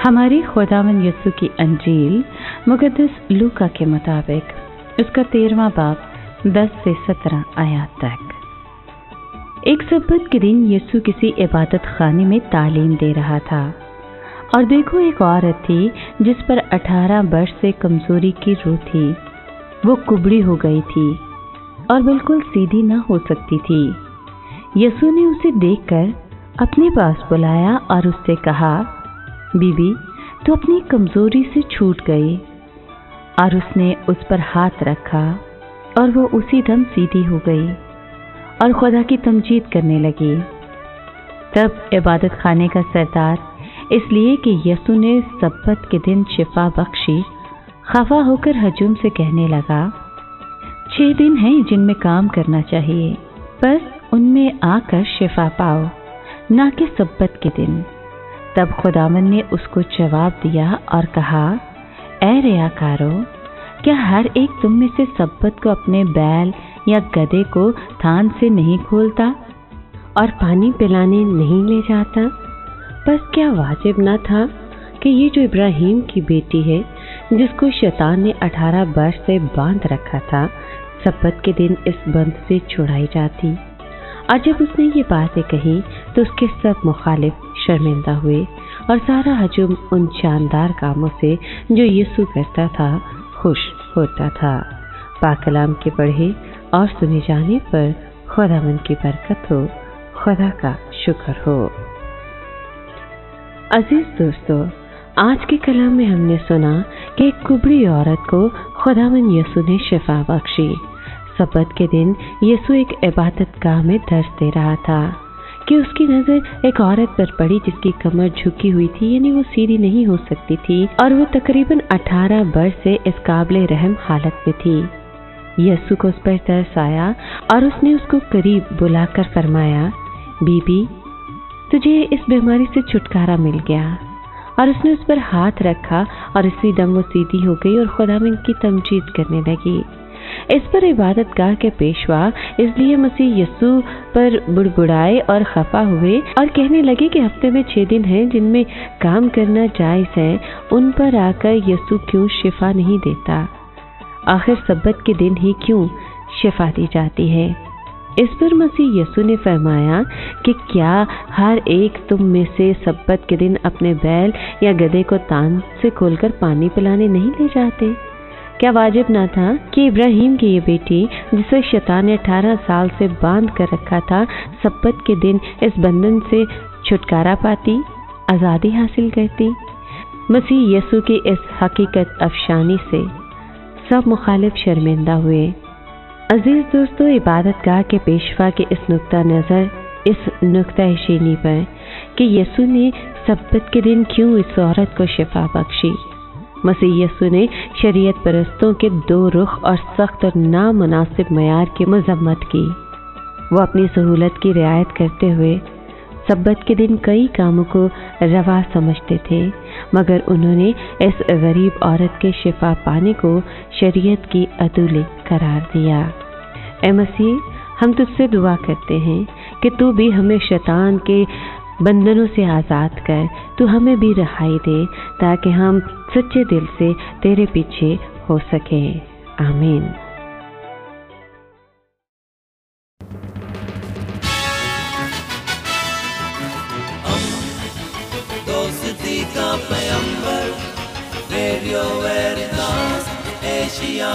हमारी खुदावंद यीशु की अंजील मुकद्दस लूका के मुताबिक उसका 13वां बाब 10 से 17 आयत तक। एक सब्बत के दिन यीशु किसी इबादत खाने में तालीम दे रहा था और देखो एक औरत थी जिस पर 18 वर्ष से कमजोरी की रूह थी। वो कुबड़ी हो गई थी और बिल्कुल सीधी न हो सकती थी। यीशु ने उसे देखकर अपने पास बुलाया और उससे कहा, बीबी तू अपनी कमजोरी से छूट गई। और उसने उस पर हाथ रखा और वो उसी दम सीधी हो गई और खुदा की तमजीद करने लगी। तब इबादत खाने का सरदार, इसलिए कि यीशु ने सब्बत के दिन शिफा बख्शी, खफा होकर हजूम से कहने लगा, 6 दिन हैं जिनमें काम करना चाहिए, बस उनमें आकर शिफा पाओ, ना कि सब्बत के दिन। तब खुदावंद ने उसको जवाब दिया और कहा, ऐ रियाकारो, क्या हर एक तुम में से सब्बत को अपने बैल या गधे को थान से नहीं खोलता और पानी पिलाने नहीं ले जाता? बस क्या वाजिब न था कि ये जो इब्राहिम की बेटी है, जिसको शैतान ने 18 वर्ष से बांध रखा था, सब्बत के दिन इस बंध से छुड़ाई जाती? और जब उसने ये बातें कही तो उसके सब मुखालिफ शर्मिंदा हुए और सारा हजूम उन शानदार कामों से जो यीशु करता था खुश होता था। पाक कलाम के पढ़े और सुने जाने पर खुदावंद की बरकत हो, खुदा का शुक्र हो। अजीज दोस्तों, आज के कलाम में हमने सुना कि एक कुबड़ी औरत को खुदावंद यीशु ने शिफा बख्शी। सब्बत के दिन यीशु एक इबादत गाह में दर्स दे रहा था कि उसकी नज़र एक औरत पर पड़ी जिसकी कमर झुकी हुई थी, यानी वो सीधी नहीं हो सकती थी और वो तकरीबन 18 वर्ष से इस काबिल रहम हालत में थी। यीशु को उस पर तरस आया और उसने उसको करीब बुलाकर फरमाया, बीबी तुझे इस बीमारी से छुटकारा मिल गया। और उसने उस पर हाथ रखा और इसी दम वो सीधी हो गई और खुदावंद की तमजीद करने लगी। इस पर इबादत गाह के पेशवा इसलिए मसीह यीशु पर बुड़बुड़ाए और खफा हुए और कहने लगे कि हफ्ते में 6 दिन हैं जिनमें काम करना जायज़ है, उन पर आकर यीशु क्यों शिफा नहीं देता? आखिर सब्बत के दिन ही क्यों शिफा दी जाती है? इस पर मसीह यीशु ने फरमाया कि क्या हर एक तुम में से सब्बत के दिन अपने बैल या गधे को तान से खोलकर पानी पिलाने नहीं ले जाते? क्या वाजिब ना था कि इब्राहिम की ये बेटी, जिसे शैतान ने 18 साल से बांध कर रखा था, सब्बत के दिन इस बंधन से छुटकारा पाती, आज़ादी हासिल करती? मसीह यीशु की इस हकीकत अफशानी से सब मुखालिफ शर्मिंदा हुए। अजीज दोस्तों, इबादत गाह के पेशवा के इस नुक्ता नज़र, इस नुक्ता शीनी पर कि यीशु ने सब्बत के दिन क्यों इस औरत को शिफा बख्शी। मसीह यीशु ने शरीयत परस्तों के 2 रुख और सख्त और नामुनासिब मयार की मजम्मत की। वो अपनी सहूलत की रियायत करते हुए सब्बत के दिन कई कामों को रवा समझते थे, मगर उन्होंने इस गरीब औरत के शिफा पाने को शरीयत की अदूली करार दिया। ऐ मसीह, हम तुझसे दुआ करते हैं कि तू भी हमें शैतान के बंधनों से आज़ाद कर, तू हमें भी रहाई दे ताकि हम सच्चे दिल से तेरे पीछे हो सकें। आमीन। दोस्ती का पैगंबर, रेडियो वेरितास एशिया।